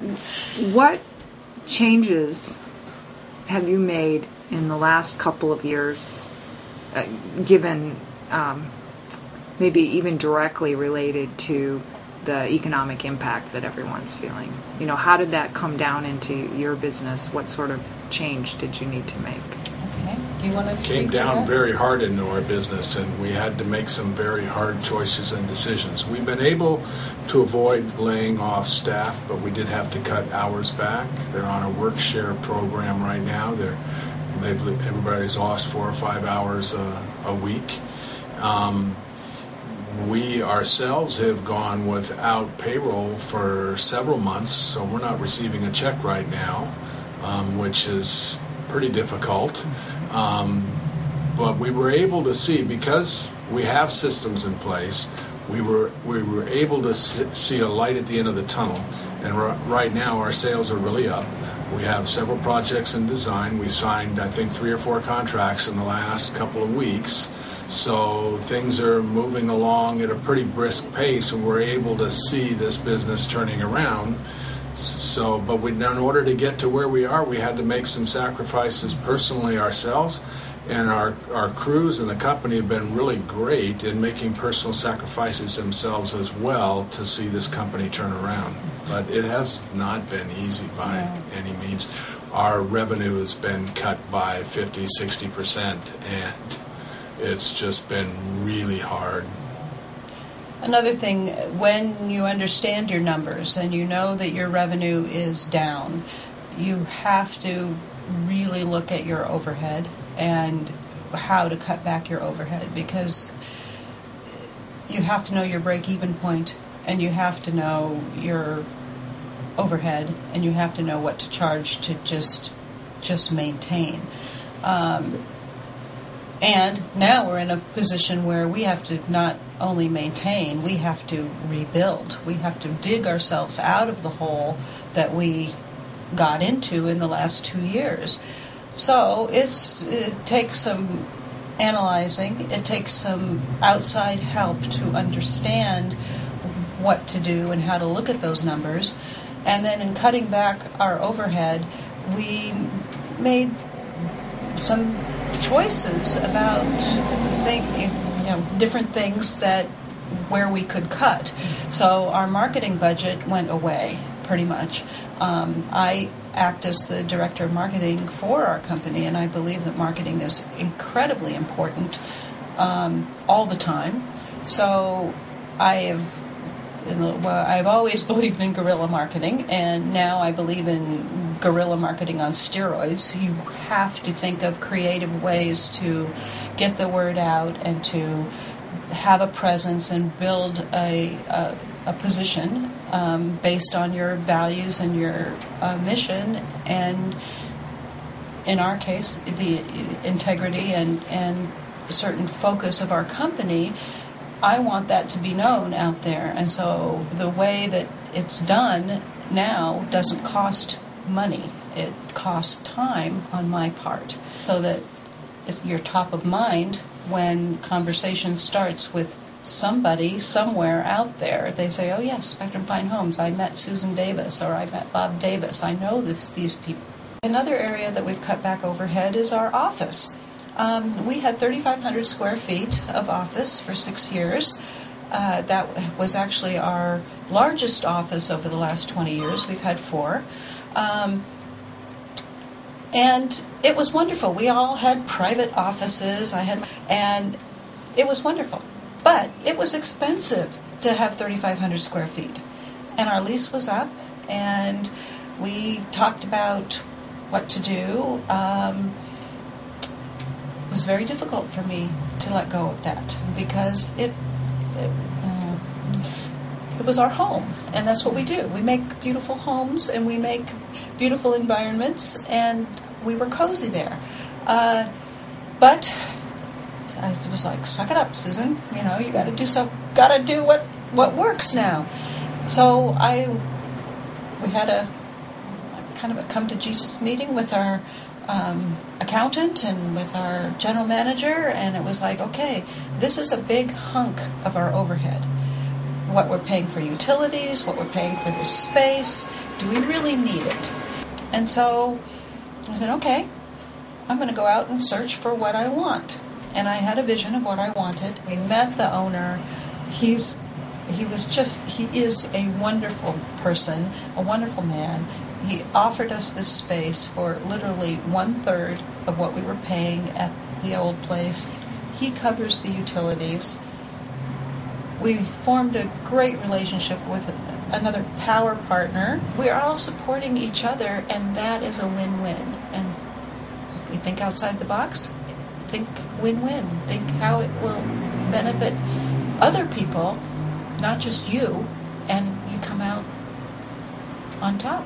What changes have you made in the last couple of years, given maybe even directly related to the economic impact that everyone's feeling? You know, how did that come down into your business? What sort of change did you need to make? Okay. Do you want to speak Came to down that? very hard into our business, and we had to make some very hard choices and decisions. We've been able to avoid laying off staff, but we did have to cut hours back. They're on a work share program right now. Everybody's lost 4 or 5 hours a week. We ourselves have gone without payroll for several months, so we're not receiving a check right now, which is pretty difficult. But we were able to see, because we have systems in place, we were able to see a light at the end of the tunnel. And right now our sales are really up. We have several projects in design. We signed, I think, 3 or 4 contracts in the last couple of weeks. So things are moving along at a pretty brisk pace, and we're able to see this business turning around. So, but in order to get to where we are, we had to make some sacrifices personally ourselves, and our crews and the company have been really great in making personal sacrifices themselves as well to see this company turn around. But it has not been easy by any means. Our revenue has been cut by 50, 60%, and it's just been really hard. Another thing, when you understand your numbers and you know that your revenue is down, you have to really look at your overhead and how to cut back your overhead, because you have to know your break-even point, and you have to know your overhead, and you have to know what to charge to just maintain. And now we're in a position where we have to not only maintain, we have to rebuild. We have to dig ourselves out of the hole that we got into in the last 2 years. So it takes some analyzing. It takes some outside help to understand what to do and how to look at those numbers. And then in cutting back our overhead, we made some choices about different things that where we could cut. So our marketing budget went away pretty much. I act as the director of marketing for our company, and I believe that marketing is incredibly important all the time. So I've always believed in guerrilla marketing, and now I believe in guerrilla marketing on steroids. You have to think of creative ways to get the word out and to have a presence and build a position based on your values and your mission, and in our case, the integrity and certain focus of our company. I want that to be known out there, and so the way that it's done now doesn't cost money. It costs time on my part, so that you're top of mind when conversation starts with somebody somewhere out there. They say, oh yes, Specturm Fine Homes, I met Susan Davis, or I met Bob Davis, I know these people. Another area that we've cut back overhead is our office. We had 3,500 square feet of office for 6 years. That was actually our largest office over the last 20 years. We've had 4. And it was wonderful. We all had private offices. And it was wonderful. But it was expensive to have 3,500 square feet. And our lease was up, and we talked about what to do. It was very difficult for me to let go of that, because it was our home, and that's what we do. We make beautiful homes, and we make beautiful environments, and we were cozy there. But I was like, suck it up, Susan. You know, you got to do what works now. So we had a kind of a come to Jesus meeting with our accountant and with our general manager, and it was like, okay, this is a big hunk of our overhead. What we're paying for utilities, what we're paying for this space, Do we really need it? And so I said, okay, I'm going to go out and search for what I want. And I had a vision of what I wanted. We met the owner. He is a wonderful person, a wonderful man. He offered us this space for literally 1/3 of what we were paying at the old place. He covers the utilities. We formed a great relationship with another power partner. We are all supporting each other, and that is a win-win. And we think outside the box, think win-win. Think how it will benefit other people, not just you, and you come out on top.